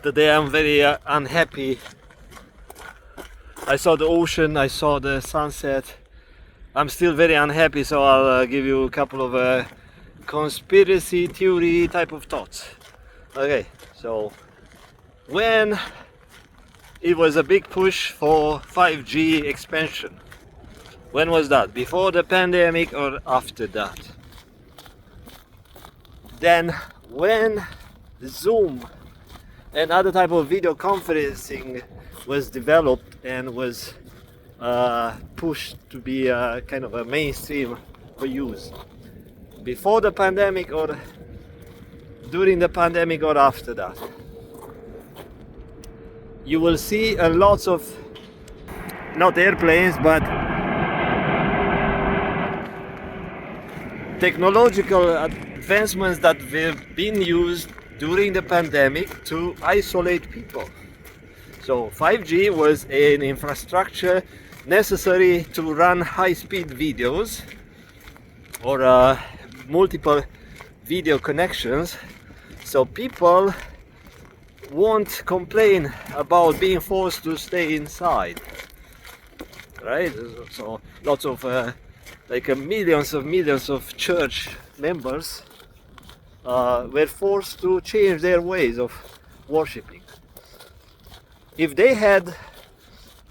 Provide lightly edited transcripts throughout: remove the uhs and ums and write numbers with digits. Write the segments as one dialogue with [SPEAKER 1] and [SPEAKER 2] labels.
[SPEAKER 1] Today I'm very unhappy. I saw the ocean, I saw the sunset. I'm still very unhappy, so I'll give you a couple of conspiracy theory type of thoughts. Okay, so when it was a big push for 5G expansion, when was that? Before the pandemic or after that? Then when Zoom and other type of video conferencing was developed and was pushed to be kind of a mainstream for use, before the pandemic or during the pandemic or after that, you will see a lots of, not airplanes, but technological advancements that have been used during the pandemic to isolate people. So 5G was an infrastructure necessary to run high-speed videos or multiple video connections, so people won't complain about being forced to stay inside, right? So lots of millions of church members were forced to change their ways of worshiping. If they had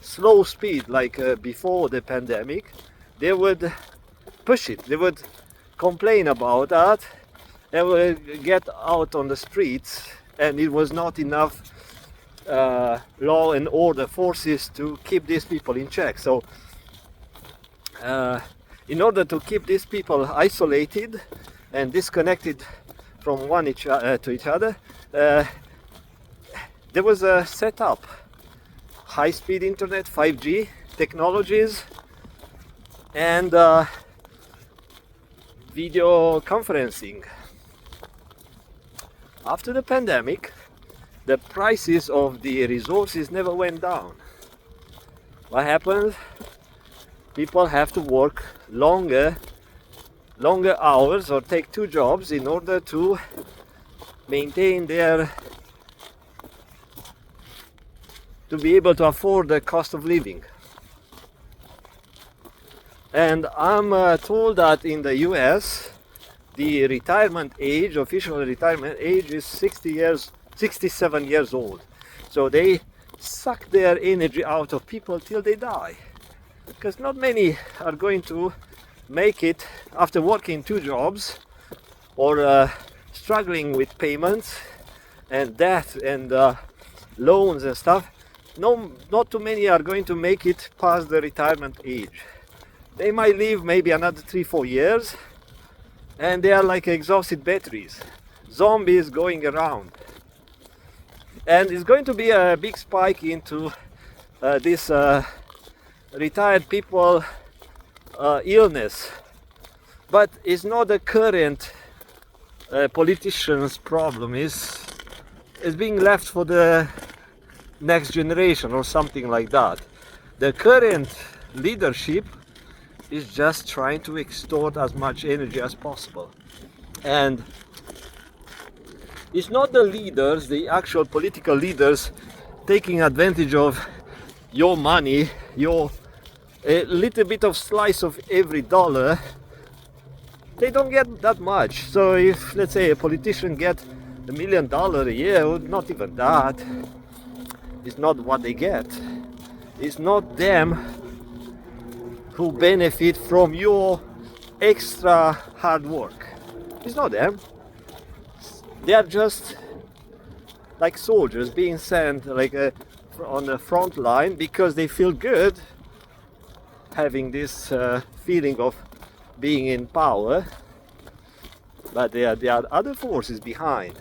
[SPEAKER 1] slow speed like before the pandemic, they would push it, they would complain about that, they would get out on the streets, and it was not enough law and order forces to keep these people in check. So in order to keep these people isolated and disconnected from to each other, there was a setup, high-speed internet, 5G technologies, and video conferencing. After the pandemic, the prices of the resources never went down. What happened? People have to work longer hours or take two jobs in order to maintain to be able to afford the cost of living. And I'm told that in the US the retirement age, official retirement age, is 67 years old. So they suck their energy out of people till they die, because not many are going to make it after working two jobs or struggling with payments and debt and loans and stuff. No, not too many are going to make it past the retirement age. They might live maybe another 3-4 years, and they are like exhausted batteries, zombies going around. And it's going to be a big spike into this retired people illness, but it's not the current politicians' problem. It's being left for the next generation or something like that. The current leadership is just trying to extort as much energy as possible, and it's not the leaders, the actual political leaders, taking advantage of your money, your a little bit of slice of every dollar. They don't get that much. So if, let's say, a politician gets $1 million a year, not even that, it's not what they get. It's not them who benefit from your extra hard work. It's not them. They are just like soldiers being sent on the front line because they feel good having this feeling of being in power, but there are other forces behind.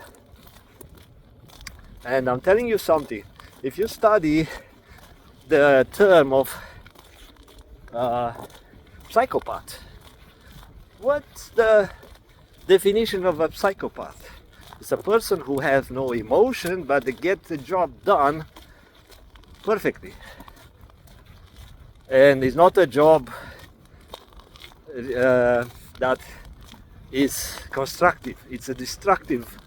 [SPEAKER 1] And I'm telling you something, if you study the term of psychopath, what's the definition of a psychopath? It's a person who has no emotion, but they get the job done perfectly. And it's not a job that is constructive, it's a destructive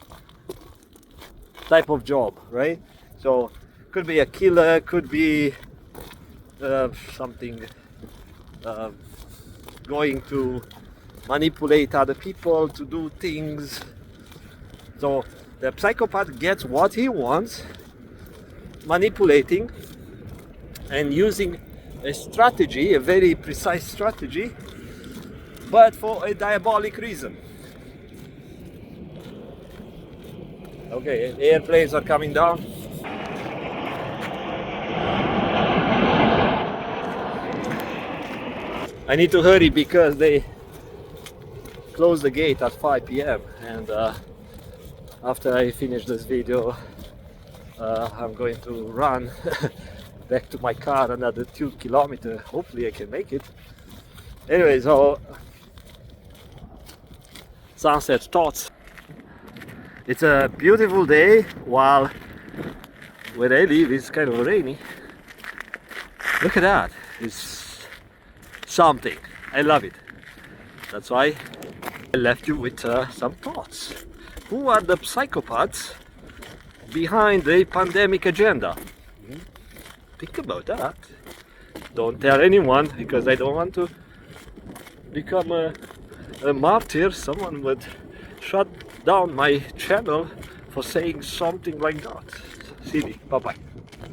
[SPEAKER 1] type of job, right? So could be a killer, could be something going to manipulate other people to do things. So the psychopath gets what he wants, manipulating and using a strategy, a very precise strategy, but for a diabolic reason. Okay, airplanes are coming down. I need to hurry because they close the gate at 5 p.m. and after I finish this video I'm going to run back to my car another 2 kilometers. Hopefully I can make it. Anyway, so sunset thoughts. It's a beautiful day, while where I live is kind of rainy. Look at that, it's something. I love it. That's why I left you with some thoughts. Who are the psychopaths behind the pandemic agenda? Think about that. Don't tell anyone, because I don't want to become a martyr. Someone would shut down my channel for saying something like that. Silly. Bye bye.